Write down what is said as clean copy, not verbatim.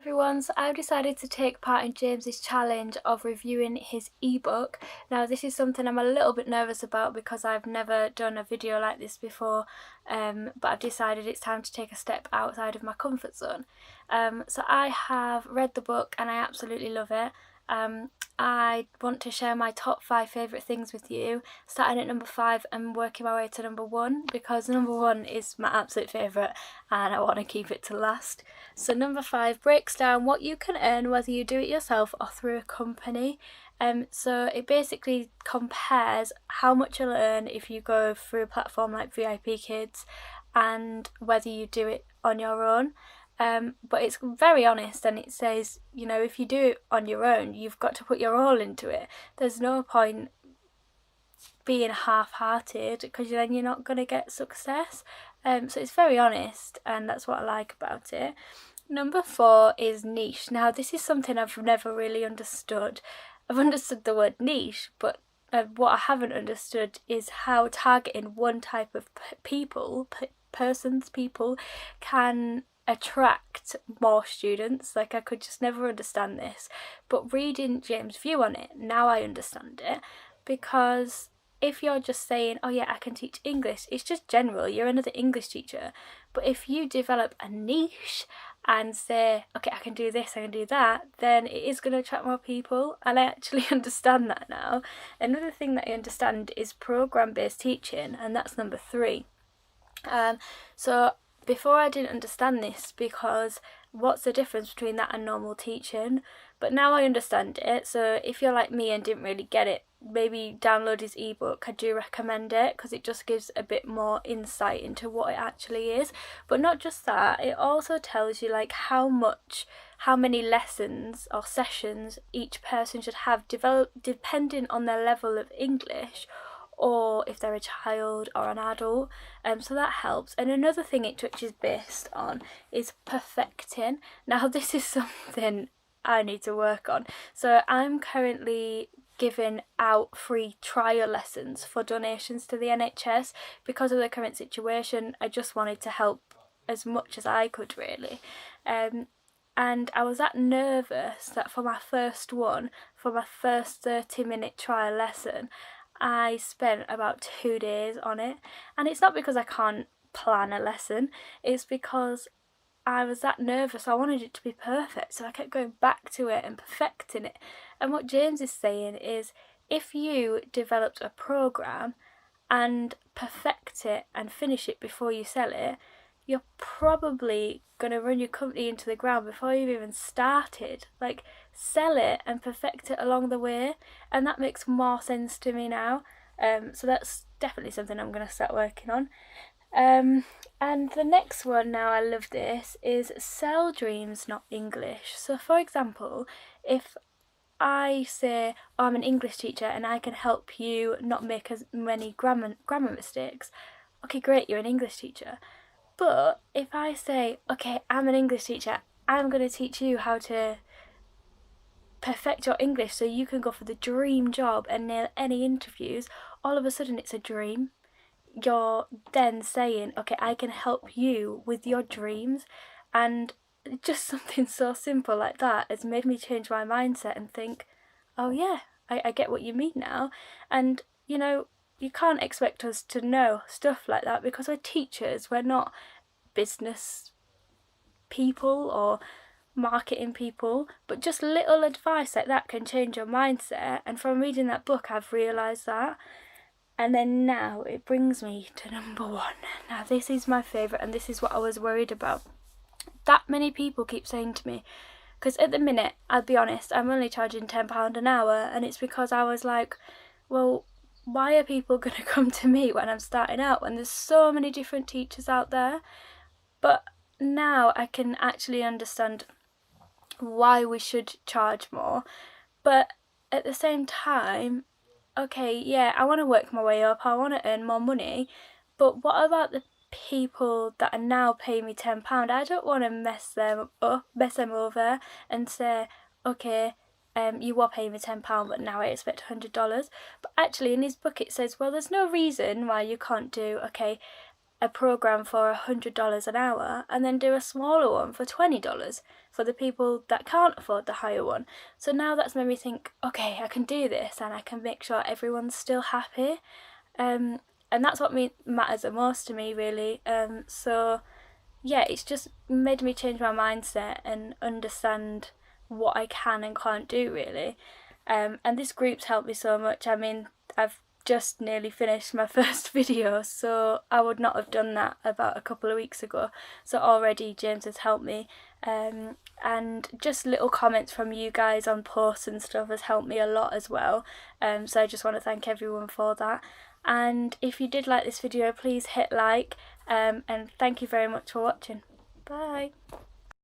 Everyone, so I've decided to take part in James's challenge of reviewing his ebook. Now this is something I'm a little bit nervous about because I've never done a video like this before, but I've decided it's time to take a step outside of my comfort zone. So I have read the book and I absolutely love it. I want to share my top 5 favourite things with you, starting at number 5 and working my way to number 1, because number 1 is my absolute favourite and I want to keep it to last. So number 5 breaks down what you can earn whether you do it yourself or through a company. So it basically compares how much you'll earn if you go through a platform like VIP Kids and whether you do it on your own. But it's very honest and it says, if you do it on your own, you've got to put your all into it. There's no point being half-hearted because then you're not going to get success. So it's very honest and that's what I like about it. Number 4 is niche. Now this is something I've never really understood. I've understood the word niche, but what I haven't understood is how targeting one type of people can attract more students. Like, I could just never understand this, but reading James' view on it, now I understand it, because if you're just saying, oh yeah, I can teach English, it's just general, you're another English teacher. But if you develop a niche and say, okay, I can do this, I can do that, then it is going to attract more people, and I actually understand that now. Another thing that I understand is program-based teaching, and that's number 3. So before I didn't understand this, because what's the difference between that and normal teaching? But now I understand it. So if you're like me and didn't really get it, maybe download his ebook. I do recommend it because it just gives a bit more insight into what it actually is. But not just that, it also tells you like how many lessons or sessions each person should have developed depending on their level of English, or if they're a child or an adult. So that helps. And another thing it touches based on is perfecting. Now this is something I need to work on. So I'm currently giving out free trial lessons for donations to the NHS because of the current situation. I just wanted to help as much as I could, really. And I was that nervous that for my first 30-minute trial lesson, I spent about 2 days on it. And it's not because I can't plan a lesson, it's because I was that nervous. I wanted it to be perfect, so I kept going back to it and perfecting it. And what James is saying is, if you developed a program and perfect it and finish it before you sell it, you're probably going to run your company into the ground before you've even started. Like, sell it and perfect it along the way, and that makes more sense to me now. So that's definitely something I'm going to start working on. And the next one, now I love this, is sell dreams, not English. So for example, if I say, oh, I'm an English teacher and I can help you not make as many grammar mistakes, okay, great, you're an English teacher. But if I say, okay, I'm an English teacher, I'm going to teach you how to perfect your English so you can go for the dream job and nail any interviews, all of a sudden it's a dream. You're then saying, okay, I can help you with your dreams. And just something so simple like that has made me change my mindset and think, oh yeah, I get what you mean now. And you can't expect us to know stuff like that because we're teachers, we're not business people or marketing people. But just little advice like that can change your mindset, and from reading that book I've realised that. And then now it brings me to number 1. Now this is my favourite, and this is what I was worried about. That many people keep saying to me, because at the minute, I'll be honest, I'm only charging £10 an hour, and it's because I was like, well, why are people going to come to me when I'm starting out when there's so many different teachers out there? But now I can actually understand why we should charge more. But at the same time, okay, yeah, I want to work my way up, I want to earn more money, but what about the people that are now paying me £10? I don't want to mess them over and say, okay, you were paying me £10, but now I expect $100. But actually in his book it says, well, there's no reason why you can't do, okay, a program for $100 an hour and then do a smaller one for $20 for the people that can't afford the higher one. So now that's made me think, okay, I can do this and I can make sure everyone's still happy. And that's what matters the most to me, really. So yeah, it's just made me change my mindset and understand what I can and can't do, really. And this group's helped me so much. I mean, I've just nearly finished my first video, so I would not have done that about a couple of weeks ago. So already James has helped me, and just little comments from you guys on posts and stuff has helped me a lot as well. So I just want to thank everyone for that. And if you did like this video, please hit like, and thank you very much for watching. Bye.